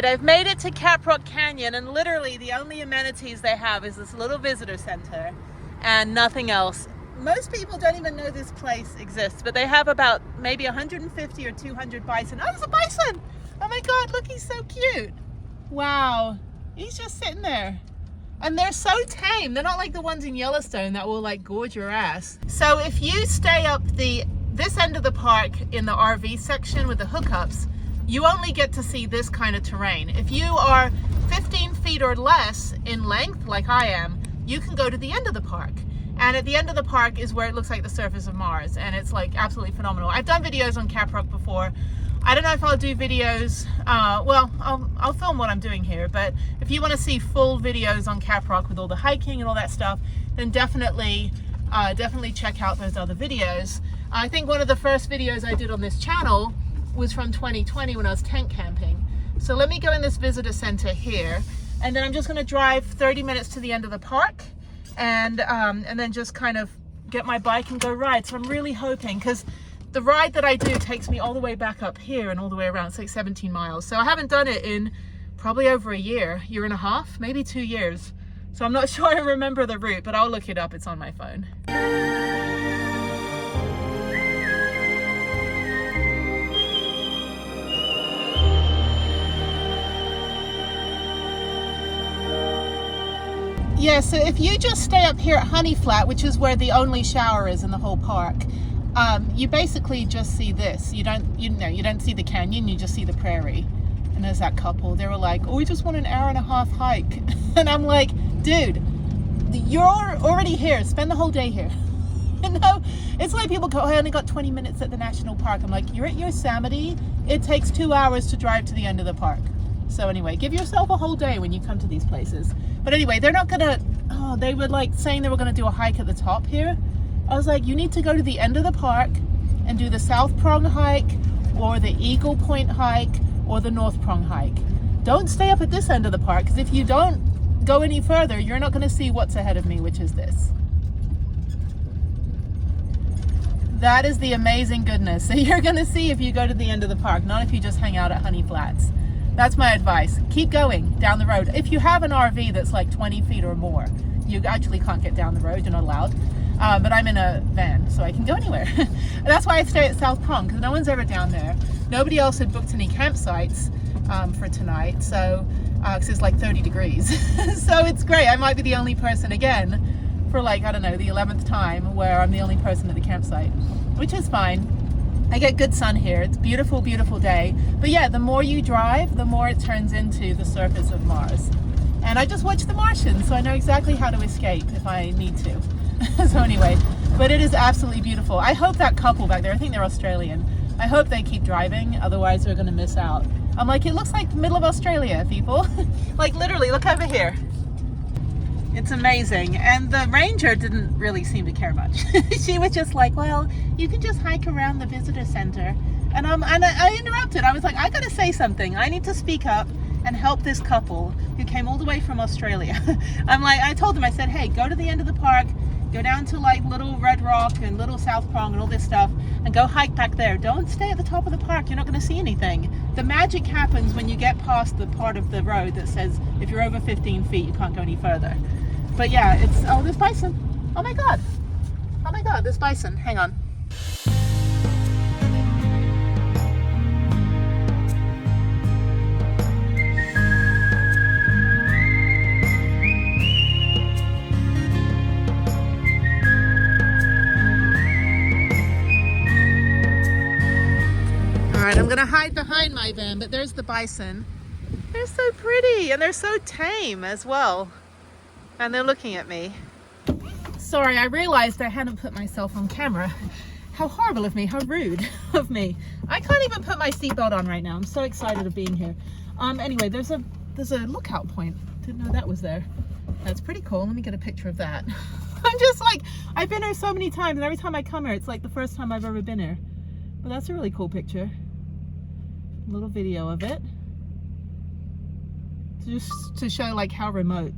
right, I've made it to Caprock Canyon, and literally the only amenities they have is this little visitor center and nothing else. Most people don't even know this place exists, but they have about maybe 150 or 200 bison. Oh, there's a bison! Oh my God, look, he's so cute. Wow, he's just sitting there. And they're so tame. They're not like the ones in Yellowstone that will like gorge your ass. So if you stay up this end of the park in the RV section with the hookups, you only get to see this kind of terrain. If you are 15 feet or less in length, like I am, you can go to the end of the park. And at the end of the park is where it looks like the surface of Mars, and it's like absolutely phenomenal. I've done videos on Caprock before. I don't know if I'll do videos, well, I'll film what I'm doing here, but if you want to see full videos on Caprock with all the hiking and all that stuff, then definitely check out those other videos. I think one of the first videos I did on this channel was from 2020 when I was tent camping. So let me go in this visitor center here, and then I'm just going to drive 30 minutes to the end of the park, and then just kind of get my bike and go ride. So I'm really hoping, because the ride that I do takes me all the way back up here and all the way around. It's like 17 miles. So I haven't done it in probably over a year and a half, maybe 2 years. So I'm not sure I remember the route, but I'll look it up. It's on my phone. Yeah, so if you just stay up here at Honey Flat, which is where the only shower is in the whole park, you basically just see this. You don't see the canyon, you just see the prairie. And there's that couple. They were like, oh, we just want an hour-and-a-half hike. And I'm like, dude, you're already here. Spend the whole day here. You know, it's like people go, oh, I only got 20 minutes at the national park. I'm like, you're at Yosemite. It takes 2 hours to drive to the end of the park. So anyway, give yourself a whole day when you come to these places. But anyway, they're not gonna, oh, they were like saying they were gonna do a hike at the top here. I was like, you need to go to the end of the park and do the South Prong hike or the Eagle Point hike or the North Prong hike. Don't stay up at this end of the park, because if you don't go any further, you're not gonna see what's ahead of me, which is this. That is the amazing goodness that you're gonna see if you go to the end of the park, not if you just hang out at Honey Flats. That's my advice. Keep going down the road. If you have an RV that's like 20 feet or more, you actually can't get down the road, you're not allowed. But I'm in a van, so I can go anywhere. And that's why I stay at South Prong, because no one's ever down there. Nobody else had booked any campsites for tonight, so because it's like 30 degrees. So it's great. I might be the only person again for like, I don't know, the 11th time where I'm the only person at the campsite, which is fine. I get good sun here. It's beautiful, beautiful day. But yeah, the more you drive, the more it turns into the surface of Mars. And I just watched The Martian, so I know exactly how to escape if I need to. So anyway, but it is absolutely beautiful. I hope that couple back there, I think they're Australian, I hope they keep driving, otherwise they're gonna miss out. I'm like, it looks like the middle of Australia, people. Like literally, look over here. It's amazing. And the ranger didn't really seem to care much. She was just like, well, you can just hike around the visitor center. And I interrupted. I was like, I gotta say something. I need to speak up and help this couple who came all the way from Australia. I'm like, I told them, I said, hey, go to the end of the park, go down to like Little Red Rock and Little South Prong and all this stuff, and go hike back there. Don't stay at the top of the park. You're not going to see anything. The magic happens when you get past the part of the road that says if you're over 15 feet, you can't go any further. But yeah, it's, oh, there's bison. Oh my God. Oh my God, there's bison. Hang on. I'm gonna hide behind my van, but there's the bison. They're so pretty and they're so tame as well. And they're looking at me. Sorry, I realized I hadn't put myself on camera. How horrible of me, how rude of me. I can't even put my seatbelt on right now. I'm so excited of being here. Anyway, there's a lookout point. Didn't know that was there. That's pretty cool. Let me get a picture of that. I'm just like, I've been here so many times, and every time I come here, it's like the first time I've ever been here. But that's a really cool picture. Little video of it, just to show like how remote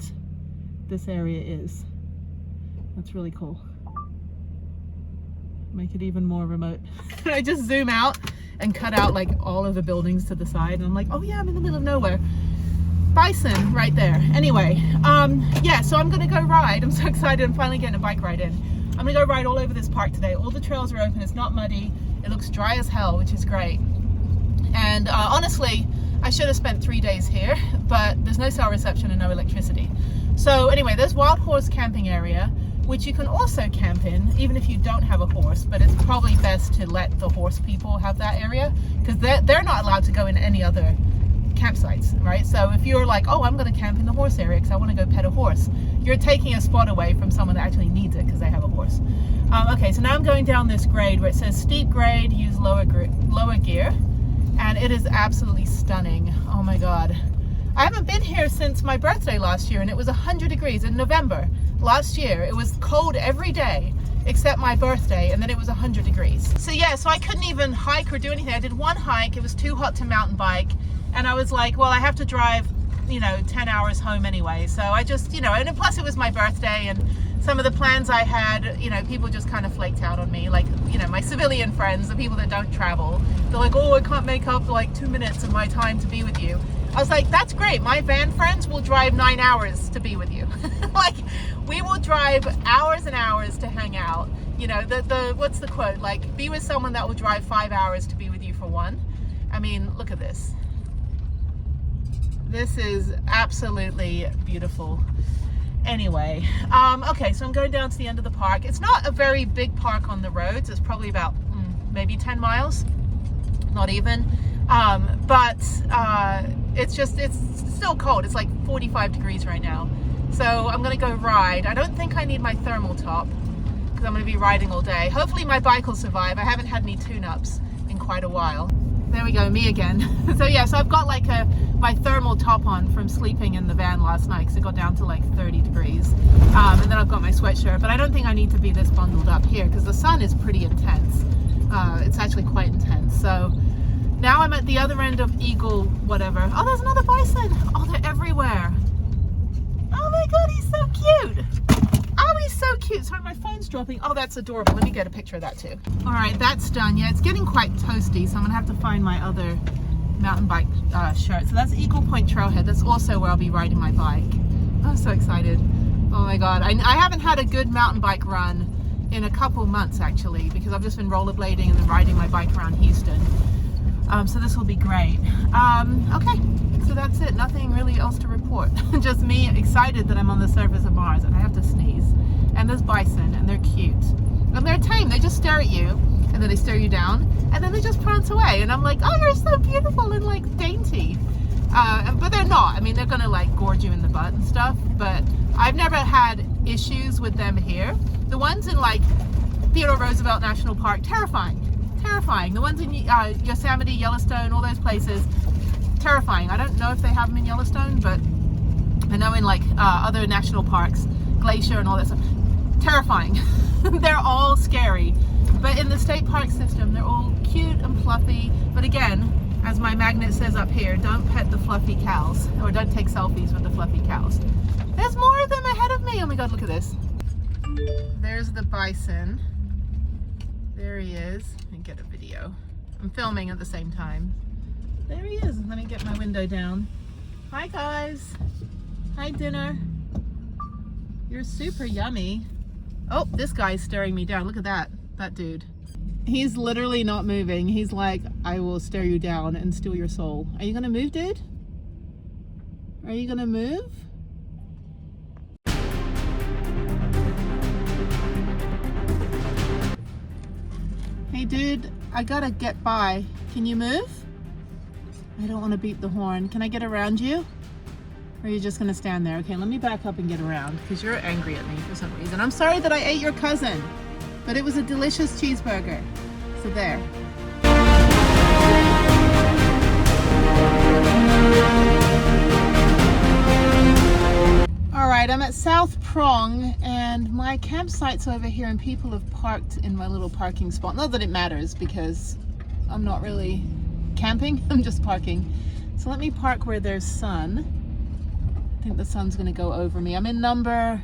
this area is. That's really cool. make it even more remote. I just zoom out and cut out like all of the buildings to the side, and I'm like, oh yeah, I'm in the middle of nowhere. Bison right there. Anyway, yeah, so I'm gonna go ride. I'm so excited. I'm finally getting a bike ride in. I'm gonna go ride all over this park today. All the trails are open. It's not muddy. It looks dry as hell, which is great. And honestly, I should have spent 3 days here, but there's no cell reception and no electricity. So anyway, there's wild horse camping area, which you can also camp in, even if you don't have a horse, but it's probably best to let the horse people have that area, because they're not allowed to go in any other campsites, right? So if you're like, oh, I'm going to camp in the horse area because I want to go pet a horse, you're taking a spot away from someone that actually needs it because they have a horse. Okay, so now I'm going down this grade where it says steep grade, use lower gear, and it is absolutely stunning. Oh my God. I haven't been here since my birthday last year, and it was 100 degrees in November last year. It was cold every day except my birthday, and then it was 100 degrees. So yeah, so I couldn't even hike or do anything. I did one hike. It was too hot to mountain bike, and I was like, well, I have to drive, 10 hours home anyway. So I just, and plus it was my birthday, and some of the plans I had, people just kind of flaked out on me. Like, my civilian friends, the people that don't travel, they're like, oh, I can't make up like 2 minutes of my time to be with you. I was like, that's great. My van friends will drive 9 hours to be with you. Like, we will drive hours and hours to hang out. What's the quote? Like, be with someone that will drive 5 hours to be with you for one. I mean, look at this. This is absolutely beautiful. Anyway, okay, so I'm going down to the end of the park. It's not a very big park on the roads. It's probably about maybe 10 miles, not even. But it's still cold. It's like 45 degrees right now. So I'm gonna go ride. I don't think I need my thermal top because I'm gonna be riding all day. Hopefully my bike will survive. I haven't had any tune-ups in quite a while. There we go, me again. So yeah, so I've got like my thermal top on from sleeping in the van last night because it got down to like 30 degrees. And then I've got my sweatshirt, but I don't think I need to be this bundled up here because the sun is pretty intense. It's actually quite intense. So now I'm at the other end of Eagle, whatever. Oh, there's another bison. Oh, they're everywhere. Oh my God, he's so cute. Oh, he's so cute. Sorry, my phone's dropping. Oh, that's adorable. Let me get a picture of that too. All right, that's done. Yeah, it's getting quite toasty, so I'm gonna have to find my other mountain bike shirt. So that's Eagle Point Trailhead. That's also where I'll be riding my bike. I'm so excited. Oh my God. I haven't had a good mountain bike run in a couple months actually, because I've just been rollerblading and then riding my bike around Houston. So this will be great. Okay, so that's it. Nothing really else to report. Just me excited that I'm on the surface of Mars, and I have to sneeze. And there's bison, and they're cute. And they're tame. They just stare at you, and then they stare you down, and then they just prance away. And I'm like, oh, you're so beautiful and like dainty. But they're not. I mean, they're gonna like gorge you in the butt and stuff, but I've never had issues with them here. The ones in like Theodore Roosevelt National Park, terrifying. Terrifying. The ones in Yosemite, Yellowstone, all those places, terrifying. I don't know if they have them in Yellowstone, but I know in like other national parks, Glacier and all that stuff, terrifying. They're all scary. But in the state park system, they're all cute and fluffy. But again, as my magnet says up here, don't pet the fluffy cows, or don't take selfies with the fluffy cows. There's more of them ahead of me. Oh my God, look at this. There's the bison. There he is. Let me get a video. I'm filming at the same time. There he is. Let me get my window down. Hi guys. Hi dinner. You're super yummy. Oh, this guy's staring me down. Look at that. That dude. He's literally not moving. He's like, I will stare you down and steal your soul. Are you gonna move, dude? Are you gonna move? Hey dude, I gotta get by. Can you move? I don't want to beep the horn. Can I get around you? Or are you just gonna stand there? Okay, let me back up and get around because you're angry at me for some reason. I'm sorry that I ate your cousin, but it was a delicious cheeseburger. So there. All right, I'm at South Prong and my campsite's over here and people have parked in my little parking spot. Not that it matters because I'm not really camping, I'm just parking. So let me park where there's sun. I think the sun's gonna go over me. I'm in number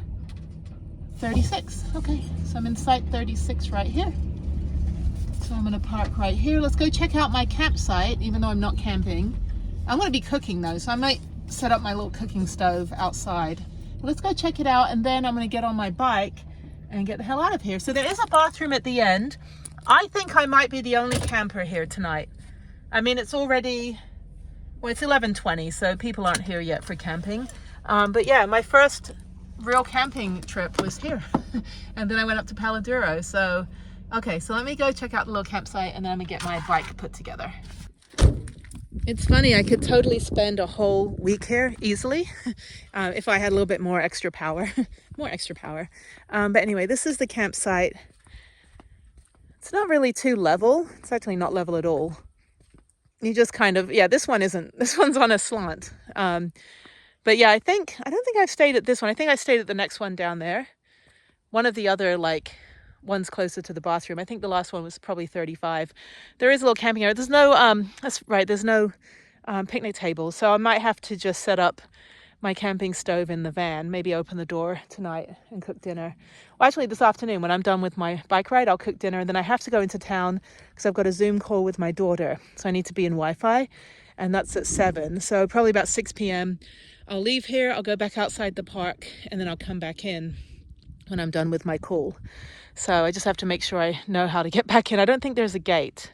36. Okay, so I'm in site 36 right here. So I'm gonna park right here. Let's go check out my campsite, even though I'm not camping. I'm gonna be cooking though, so I might set up my little cooking stove outside. Let's go check it out, and then I'm gonna get on my bike and get the hell out of here. So there is a bathroom at the end. I think I might be the only camper here tonight. I mean, it's already, well, it's 11:20, so people aren't here yet for camping. But yeah, my first real camping trip was here. And then I went up to Palo Duro. So, okay, so let me go check out the little campsite, and then I'm gonna get my bike put together. It's funny, I could totally spend a whole week here easily if I had a little bit more extra power. More extra power. But anyway, this is the campsite. It's not really too level. It's actually not level at all. You just kind of, yeah, this one's on a slant. But yeah, I don't think I've stayed at this one. I think I stayed at the next one down there. One of the other, like, ones closer to the bathroom. I think the last one was probably 35. There is a little camping area. There's no, that's right, there's no picnic table. So I might have to just set up my camping stove in the van, maybe open the door tonight and cook dinner. Well, actually this afternoon when I'm done with my bike ride, I'll cook dinner, and then I have to go into town because I've got a Zoom call with my daughter. So I need to be in Wi-Fi, and that's at 7. So probably about 6 p.m. I'll leave here, I'll go back outside the park, and then I'll come back in when I'm done with my call. So I just have to make sure I know how to get back in. I don't think there's a gate.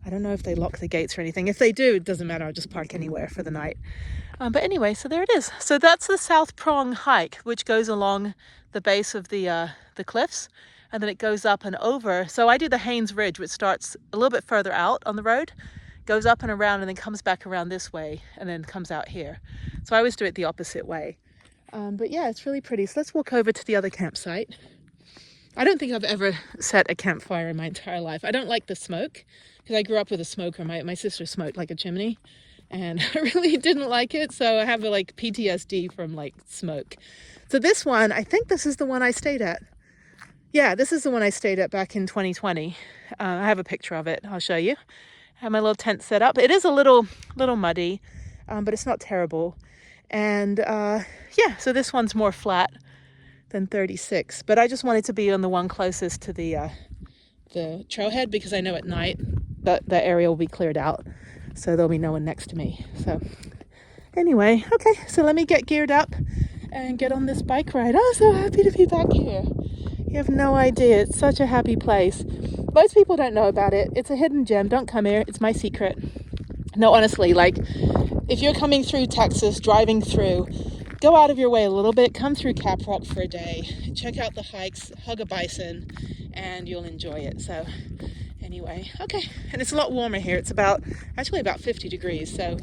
I don't know if they lock the gates or anything. If they do, it doesn't matter. I'll just park anywhere for the night. But anyway, so there it is. So that's the South Prong hike, which goes along the base of the cliffs, and then it goes up and over. So I do the Haynes Ridge, which starts a little bit further out on the road, goes up and around, and then comes back around this way, and then comes out here. So I always do it the opposite way. But yeah, it's really pretty. So let's walk over to the other campsite. I don't think I've ever set a campfire in my entire life. I don't like the smoke because I grew up with a smoker. My sister smoked like a chimney, and I really didn't like it. So I have like PTSD from like smoke. So this one, I think this is the one I stayed at. Yeah, this is the one I stayed at back in 2020. I have a picture of it. I'll show you. I have my little tent set up. It is a little muddy, but it's not terrible. And yeah, so this one's more flat than 36, but I just wanted to be on the one closest to the trailhead because I know at night that area will be cleared out, so there'll be no one next to me. So anyway, okay, so let me get geared up and get on this bike ride. I'm so happy to be back here. You have no idea, it's such a happy place. Most people don't know about it. It's a hidden gem. Don't come here, it's my secret. No, honestly, like if you're coming through Texas, driving through, go out of your way a little bit, come through Caprock for a day, check out the hikes, hug a bison, and you'll enjoy it. So anyway, okay, and it's a lot warmer here. It's actually about 50 degrees, so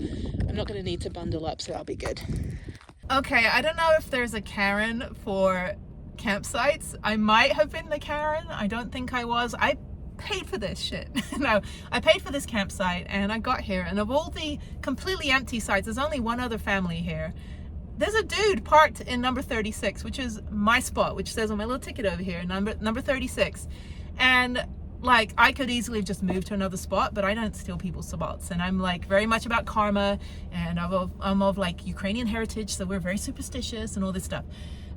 I'm not going to need to bundle up, so that'll be good. Okay, I don't know if there's a Karen for campsites. I might have been the Karen. I don't think I was. I paid for this shit. No, I paid for this campsite, and I got here, and of all the completely empty sites, there's only one other family here. There's a dude parked in number 36, which is my spot, which says on my little ticket over here, number 36. And like, I could easily have just moved to another spot, but I don't steal people's spots. And I'm like very much about karma, and I'm of like Ukrainian heritage, so we're very superstitious and all this stuff.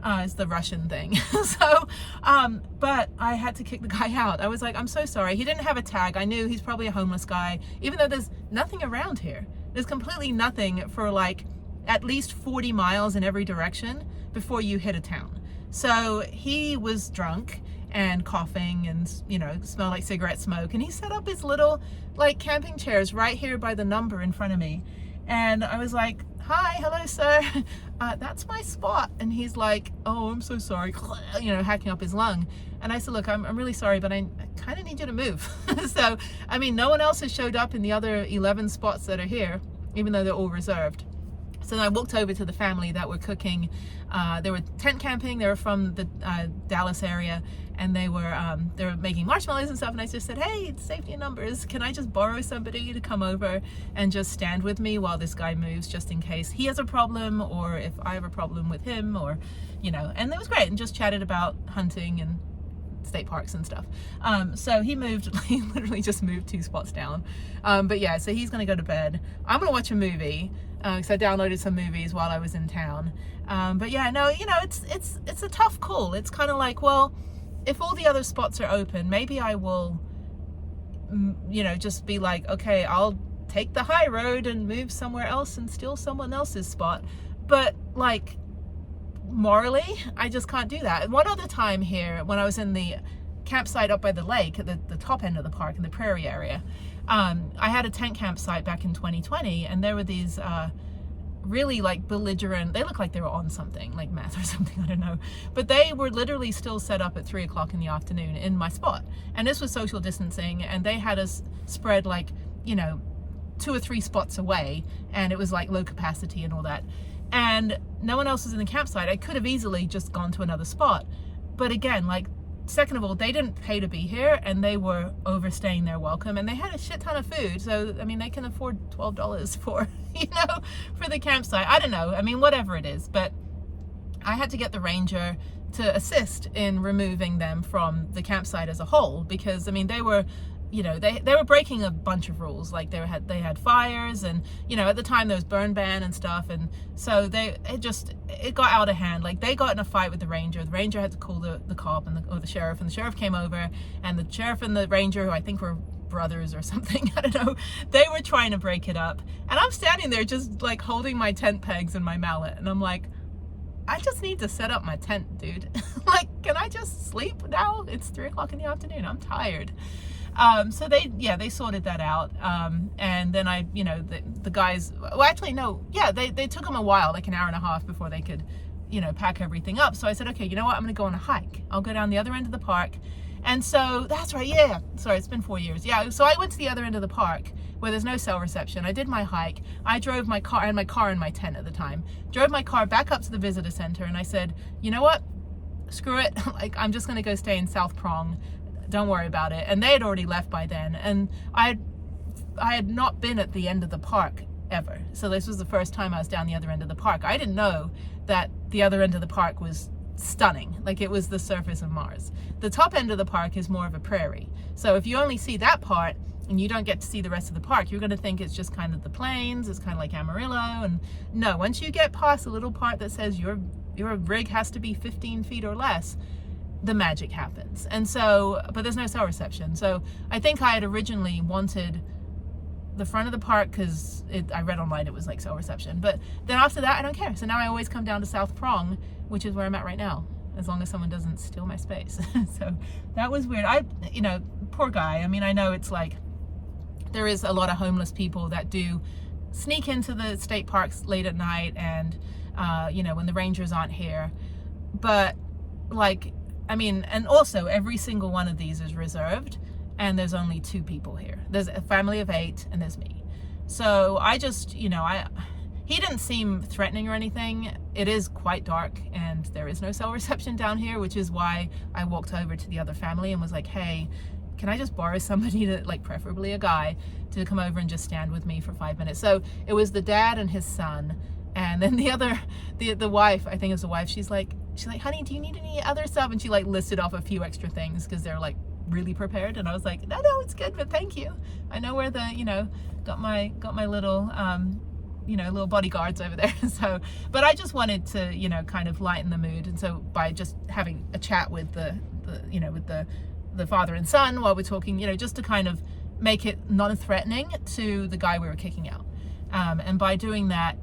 It's the Russian thing. So, but I had to kick the guy out. I was like, I'm so sorry. He didn't have a tag. I knew he's probably a homeless guy, even though there's nothing around here. There's completely nothing for like at least 40 miles in every direction before you hit a town. So he was drunk and coughing and, you know, smelled like cigarette smoke. And he set up his little like camping chairs right here by the number in front of me. And I was like, hi, hello, sir. That's my spot. And he's like, oh, I'm so sorry, you know, hacking up his lung. And I said, look, I'm really sorry, but I kind of need you to move. So, I mean, no one else has showed up in the other 11 spots that are here, even though they're all reserved. So then I walked over to the family that were cooking. They were tent camping. They were from the Dallas area, and they were making marshmallows and stuff. And I just said, hey, it's safety in numbers. Can I just borrow somebody to come over and just stand with me while this guy moves, just in case he has a problem, or if I have a problem with him, or, you know. And it was great, and just chatted about hunting and state parks and stuff. So he literally just moved 2 spots down. But yeah, so he's gonna go to bed. I'm gonna watch a movie. So I downloaded some movies while I was in town. But yeah, no, you know, it's a tough call. It's kind of like, well, if all the other spots are open, maybe I will you know, just be like, okay, I'll take the high road and move somewhere else and steal someone else's spot. But like, morally, I just can't do that. One other time here, when I was in the campsite up by the lake at the top end of the park in the prairie area, I had a tent campsite back in 2020, and there were these really like belligerent, they looked like they were on something like meth or something, I don't know, but they were literally still set up at 3 o'clock in the afternoon in my spot, and this was social distancing, and they had us spread like, you know, 2 or 3 spots away, and it was like low capacity and all that, and no one else was in the campsite. I could have easily just gone to another spot, but again, like, second of all, they didn't pay to be here, and they were overstaying their welcome, and they had a shit ton of food, so I mean, they can afford $12 for, you know, for the campsite. I don't know, I mean, whatever it is, but I had to get the ranger to assist in removing them from the campsite as a whole, because I mean, they were, you know, they were breaking a bunch of rules. Like they had fires, and you know, at the time there was burn ban and stuff, and so it got out of hand. Like they got in a fight with the ranger. The ranger had to call the cop or the sheriff, and the sheriff came over, and the sheriff and the ranger, who I think were brothers or something, I don't know, they were trying to break it up, and I'm standing there just like holding my tent pegs and my mallet, and I'm like, I just need to set up my tent, dude. Like, can I just sleep now? It's 3 o'clock in the afternoon, I'm tired. So they sorted that out, and then I, you know, the guys, well, actually no, yeah, they took them a while, like an hour and a half, before they could, you know, pack everything up. So I said, okay, you know what, I'm gonna go on a hike. I'll go down the other end of the park. And so that's right, yeah, sorry, it's been 4 years. Yeah, so I went to the other end of the park where there's no cell reception. I did my hike. I drove my car, I had my car in my tent at the time, drove my car back up to the visitor center, and I said, you know what, screw it, like, I'm just gonna go stay in South Prong. Don't worry about it. And they had already left by then, and I had not been at the end of the park ever, so this was the first time I was down the other end of the park. I didn't know that the other end of the park was stunning, like it was the surface of Mars. The top end of the park is more of a prairie, so if you only see that part and you don't get to see the rest of the park, you're going to think it's just kind of the plains, it's kind of like Amarillo. And no, once you get past the little part that says your rig has to be 15 feet or less, the magic happens. And so, but there's no cell reception. So I think I had originally wanted the front of the park because I read online it was like cell reception. But then after that, I don't care. So now I always come down to South Prong, which is where I'm at right now, as long as someone doesn't steal my space. So that was weird. You know, poor guy. I mean, I know it's like, there is a lot of homeless people that do sneak into the state parks late at night, and, you know, when the rangers aren't here. But like, I mean, and also every single one of these is reserved, and there's only 2 people here. There's a family of 8, and there's me. So I just, you know, he didn't seem threatening or anything. It is quite dark, and there is no cell reception down here, which is why I walked over to the other family and was like, hey, can I just borrow somebody to, like, preferably a guy, to come over and just stand with me for 5 minutes? So it was the dad and his son, and then the wife, I think it was the wife, she's like, honey, do you need any other stuff? And she like listed off a few extra things because they're like really prepared. And I was like, no, it's good, but thank you. I know where the, you know, got my little, you know, little bodyguards over there. So, but I just wanted to, you know, kind of lighten the mood. And so by just having a chat with the you know, with the father and son while we're talking, you know, just to kind of make it non-threatening to the guy we were kicking out. And by doing that,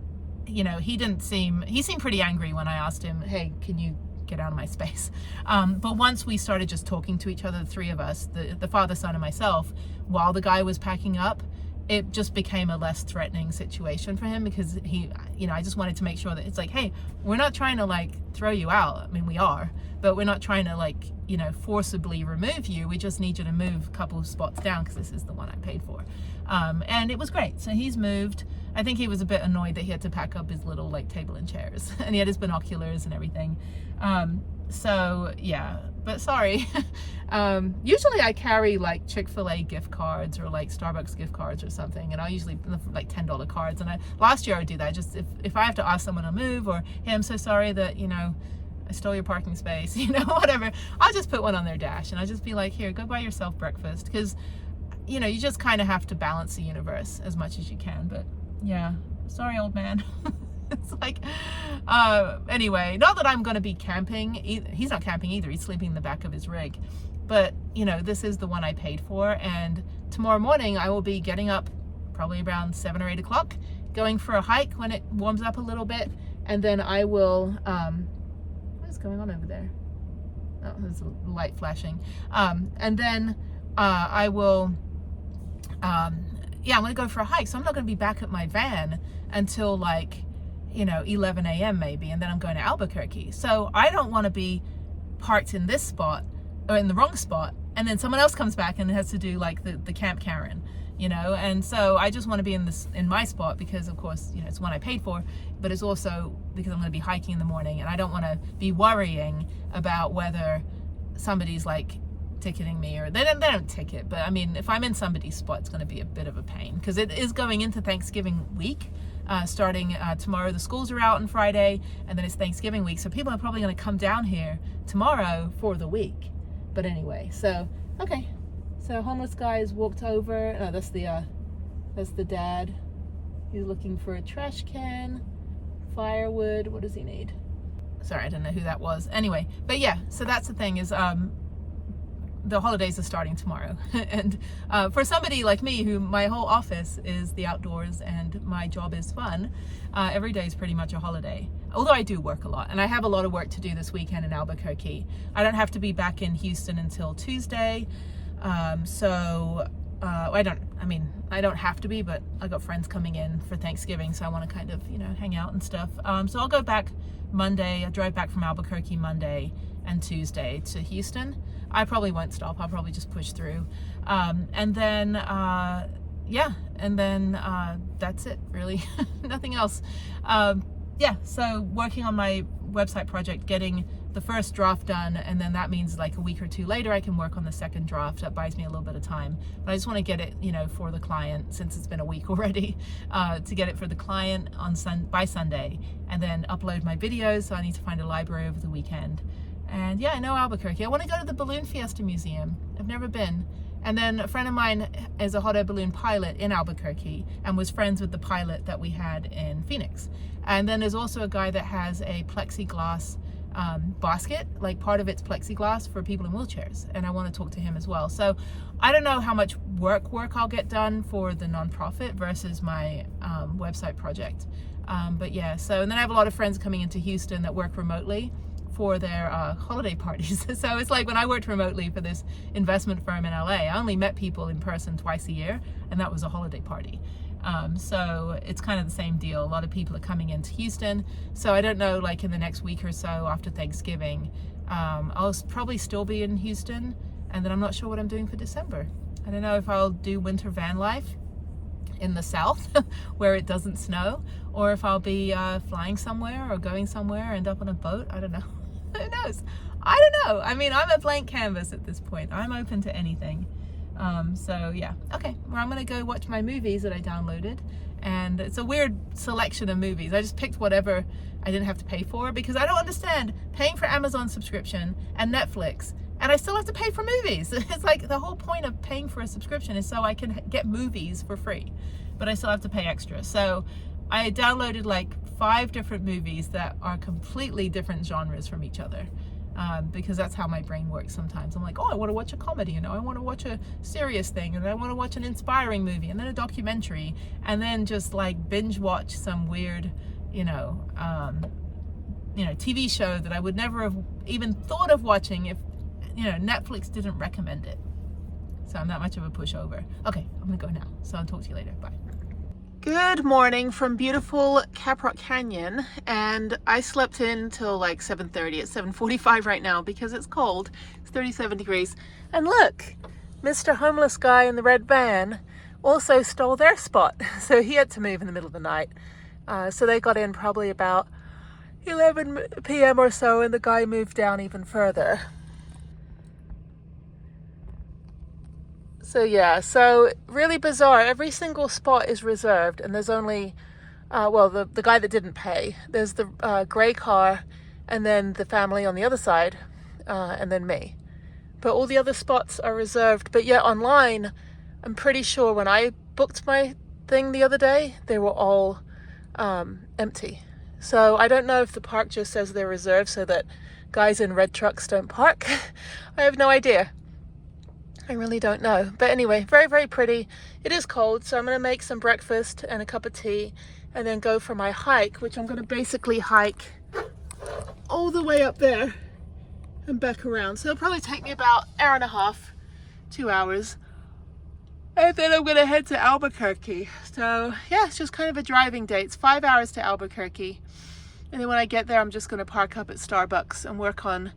you know, he seemed pretty angry when I asked him, hey, can you get out of my space? But once we started just talking to each other, the 3 of us, the father, son, and myself, while the guy was packing up, it just became a less threatening situation for him, because he, you know, I just wanted to make sure that it's like, hey, we're not trying to like throw you out. I mean, we are, but we're not trying to like, you know, forcibly remove you. We just need you to move a couple of spots down because this is the one I paid for. And it was great. So he's moved. I think he was a bit annoyed that he had to pack up his little like table and chairs, and he had his binoculars and everything. So yeah, but sorry. Usually I carry like Chick-fil-A gift cards or like Starbucks gift cards or something, and I'll usually like $10 cards. And last year I would do that. Just if I have to ask someone to move, or hey, I'm so sorry that, you know, I stole your parking space, you know, whatever, I'll just put one on their dash, and I'll just be like, here, go buy yourself breakfast, because, you know, you just kind of have to balance the universe as much as you can. But yeah, sorry, old man. It's like, anyway, not that I'm going to be camping. He's not camping either. He's sleeping in the back of his rig. But, you know, this is the one I paid for, and tomorrow morning I will be getting up probably around 7 or 8 o'clock, going for a hike when it warms up a little bit, and then I will, what is going on over there? Oh, there's a light flashing. And then I will, yeah, I'm gonna go for a hike. So I'm not gonna be back at my van until like, you know, 11 a.m. maybe, and then I'm going to Albuquerque. So I don't wanna be parked in this spot, or in the wrong spot, and then someone else comes back and has to do like the Camp Karen, you know. And so I just want to be in my spot, because of course, you know, it's one I paid for, but it's also because I'm going to be hiking in the morning, and I don't want to be worrying about whether somebody's like ticketing me, or they don't ticket, but I mean, if I'm in somebody's spot, it's going to be a bit of a pain, because it is going into Thanksgiving week. Starting tomorrow, the schools are out on Friday, and then it's Thanksgiving week, so people are probably going to come down here tomorrow for the week. But anyway, so okay, so homeless guy has walked over. Oh, that's the dad. He's looking for a trash can, firewood. What does he need? Sorry, I don't know who that was. Anyway, but yeah, so that's the thing, is the holidays are starting tomorrow. And for somebody like me, who my whole office is the outdoors and my job is fun, every day is pretty much a holiday. Although I do work a lot, and I have a lot of work to do this weekend in Albuquerque. I don't have to be back in Houston until Tuesday. So I don't have to be, but I got friends coming in for Thanksgiving, so I want to kind of, you know, hang out and stuff. So I'll go back Monday. I drive back from Albuquerque Monday and Tuesday to Houston. I probably won't stop. I'll probably just push through. And then, yeah, and then that's it, really. Nothing else. Yeah, so working on my website project, getting the first draft done, and then that means like a week or two later I can work on the second draft. That buys me a little bit of time, but I just want to get it, you know, for the client, since it's been a week already, to get it for the client on by Sunday, and then upload my videos. So I need to find a library over the weekend. And yeah, I know Albuquerque. I want to go to the Balloon Fiesta Museum. I've never been. And then a friend of mine is a hot air balloon pilot in Albuquerque, and was friends with the pilot that we had in Phoenix. And then there's also a guy that has a plexiglass basket, like part of it's plexiglass for people in wheelchairs, and I want to talk to him as well. So I don't know how much work I'll get done for the nonprofit versus my website project. But yeah, so, and then I have a lot of friends coming into Houston that work remotely for their holiday parties. So it's like when I worked remotely for this investment firm in LA, I only met people in person twice a year, and that was a holiday party. So it's kind of the same deal. A lot of people are coming into Houston. So I don't know, like in the next week or so after Thanksgiving, I'll probably still be in Houston, and then I'm not sure what I'm doing for December. I don't know if I'll do winter van life in the south where it doesn't snow, or if I'll be flying somewhere or going somewhere, end up on a boat. I don't know. Who knows? I don't know. I mean, I'm a blank canvas at this point. I'm open to anything. So yeah, okay, well, I'm gonna go watch my movies that I downloaded, and it's a weird selection of movies. I just picked whatever I didn't have to pay for, because I don't understand paying for Amazon subscription and Netflix, and I still have to pay for movies. It's like the whole point of paying for a subscription is so I can get movies for free, but I still have to pay extra. So I downloaded like 5 different movies that are completely different genres from each other. Because that's how my brain works sometimes. I'm like, oh, I want to watch a comedy, you know, I want to watch a serious thing, and I want to watch an inspiring movie, and then a documentary, and then just like binge watch some weird, TV show that I would never have even thought of watching if, Netflix didn't recommend it. So I'm that much of a pushover. Okay, I'm gonna go now. So I'll talk to you later. Bye. Good morning from beautiful Caprock Canyon, and I slept in till like 7:30. It's 7:45 right now because it's cold. It's 37 degrees. And look, Mr. Homeless Guy in the red van also stole their spot. So he had to move in the middle of the night. So they got in probably about 11 p.m. or so, and the guy moved down even further. So yeah, so really bizarre. Every single spot is reserved, and there's only, the guy that didn't pay. There's the gray car, and then the family on the other side, and then me. But all the other spots are reserved. But yet online, I'm pretty sure when I booked my thing the other day, they were all empty. So I don't know if the park just says they're reserved so that guys in red trucks don't park. I have no idea. I really don't know. But anyway, very, very pretty. It is cold, so I'm going to make some breakfast and a cup of tea and then go for my hike, which I'm going to basically hike all the way up there and back around. So it'll probably take me about an hour and a half, 2 hours. And then I'm going to head to Albuquerque. So yeah, it's just kind of a driving day. It's 5 hours to Albuquerque. And then when I get there, I'm just going to park up at Starbucks and work on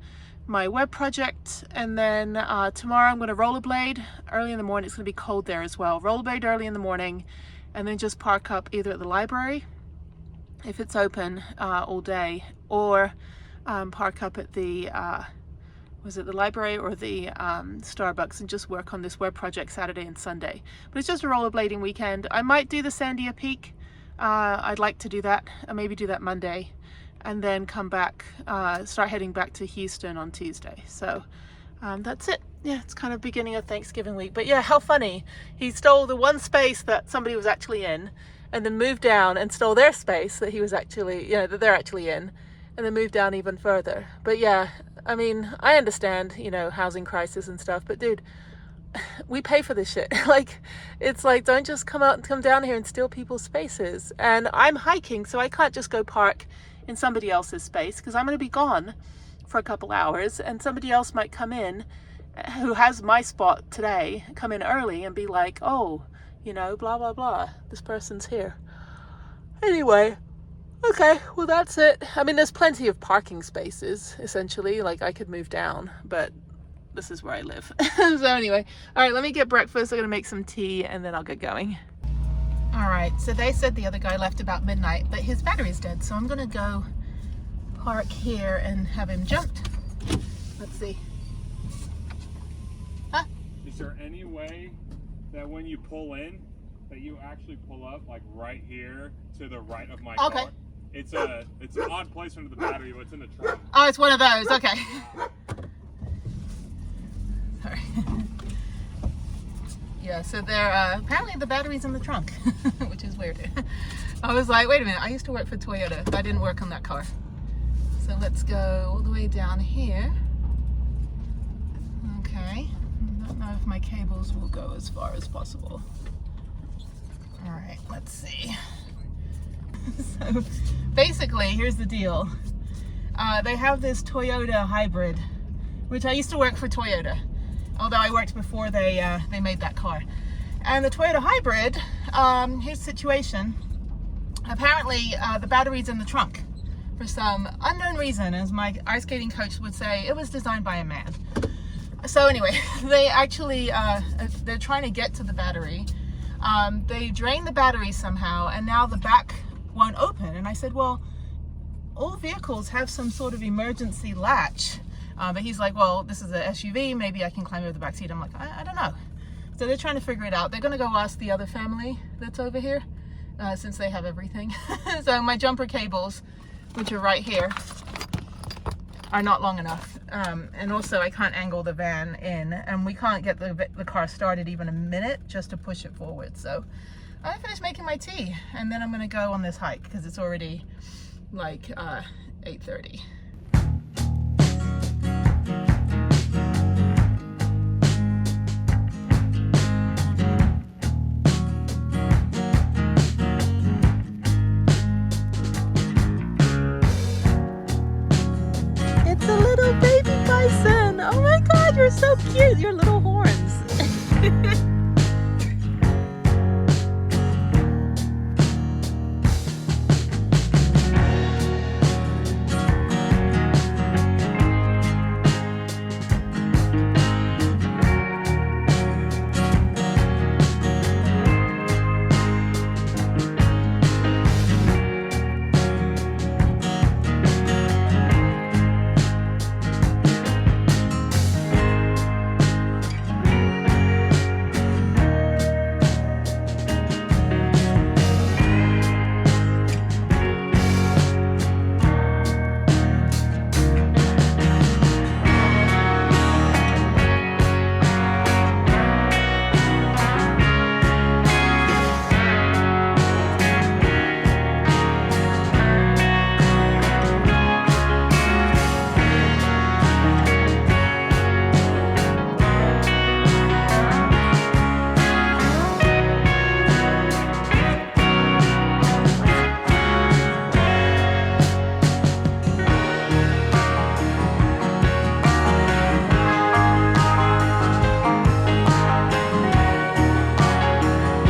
my web project. And then tomorrow I'm going to rollerblade early in the morning. It's going to be cold there as well. Rollerblade early in the morning and then just park up either at the library if it's open all day, or park up at the was it the library or the Starbucks, and just work on this web project Saturday and Sunday. But it's just a rollerblading weekend. I might do the Sandia Peak. I'd like to do that, and maybe do that Monday, and then come back, start heading back to Houston on Tuesday. So that's it. Yeah, it's kind of beginning of Thanksgiving week. But yeah, how funny. He stole the one space that somebody was actually in, and then moved down and stole their space that he was actually, you know, that they're actually in, and then moved down even further. But yeah, I mean, I understand, you know, housing crisis and stuff, but dude, we pay for this shit. Like, it's like, don't just come down here and steal people's spaces. And I'm hiking, so I can't just go park in somebody else's space, because I'm going to be gone for a couple hours, and somebody else might come in who has my spot today, come in early and be like, oh, you know, blah, blah, blah, this person's here. Anyway, okay, well, that's it. I mean, there's plenty of parking spaces, essentially. Like, I could move down, but this is where I live. So anyway, all right, let me get breakfast. I'm gonna make some tea and then I'll get going. All right, so they said the other guy left about midnight, but his battery's dead. So I'm gonna go park here and have him jumped. Let's see. Huh? Is there any way that when you pull in, that you actually pull up like right here to the right of my car? It's an odd placement of the battery, but it's in the trunk. Oh, it's one of those. Okay. Sorry. Yeah, so they're apparently the battery's in the trunk, which is weird. I was like, wait a minute, I used to work for Toyota, but I didn't work on that car. So let's go all the way down here. Okay. I don't know if my cables will go as far as possible. All right, let's see. So basically, here's the deal. They have this Toyota hybrid, which I used to work for Toyota, although I worked before they made that car. And the Toyota hybrid, here's the situation. Apparently, the battery's in the trunk for some unknown reason. As my ice skating coach would say, it was designed by a man. So anyway, they actually, they're trying to get to the battery. They drained the battery somehow, and now the back won't open. And I said, well, all vehicles have some sort of emergency latch. But he's like, well, this is an SUV, maybe I can climb over the back seat. I'm like, I don't know. So they're trying to figure it out. They're gonna go ask the other family that's over here, since they have everything. So my jumper cables, which are right here, are not long enough. And also I can't angle the van in, and we can't get the car started even a minute just to push it forward. So I finished making my tea, and then I'm gonna go on this hike because it's already like 8:30. It's a little baby bison. Oh my God, you're so cute. Your little horns.